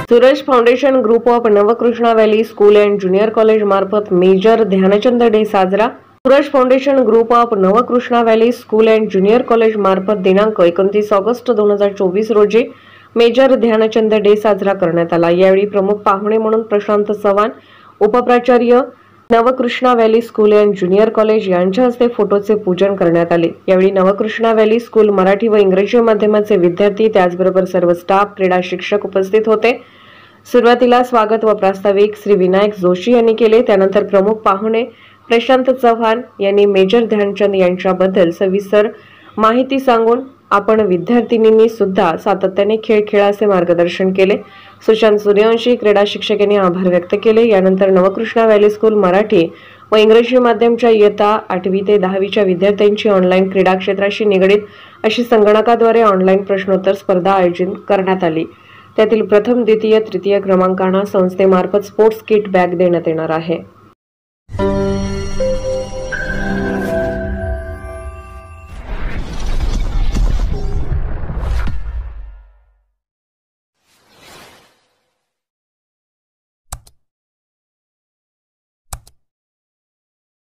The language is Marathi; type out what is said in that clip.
Suraj foundation group of Navkrishna valley school and junior college मार्फत मेजर ध्यानचंद डे साजरा। Suraj foundation group of Navkrishna valley school and junior college मार्फत दिनांक 29 ऑगस्ट 2024 रोजी मेजर ध्यानचंद डे साजरा करण्यात आला। यावेळी प्रमुख पाहुणे म्हणून प्रशांत चव्हाण, उपप्राचार्य, Navkrishna valley school and junior college यांच्या हस्ते फोटोचे पूजन करण्यात आले। यावेळी नवकृष्णा व्हॅली स्कूल मराठी व इंग्रजी माध्यमाचे विद्यार्थी त्याचबरोबर सर्व स्टाफ, क्रीडा शिक्षक उपस्थित होते। सुरुवातीला स्वागत व प्रास्ताविक श्री विनायक जोशी यांनी केले। त्यानंतर प्रमुख पाहुणे प्रशांत चव्हाण यांनी मेजर ध्यानचंद यांच्याबद्दल सविस्तर माहिती सांगून आपण विद्यार्थिनींनी सुद्धा सातत्याने खेळ खेळा असे मार्गदर्शन केले। सुशांत सूर्यवंशी क्रीडा शिक्षक यांनी आभार व्यक्त केले। यानंतर नवकृष्णा व्हॅली स्कूल मराठी व इंग्रजी माध्यमच्या इयत्ता 8वी ते 10वीच्या विद्यार्थ्यांची ऑनलाईन क्रीडा क्षेत्राशी निगडीत अशी संगणकाद्वारे ऑनलाईन प्रश्नोत्तर स्पर्धा आयोजित करण्यात आली। त्यातील प्रथम, द्वितीय, तृतीय क्रमांकांना संस्थेमार्फत स्पोर्ट्स किट बॅग देण्यात येणार आहे।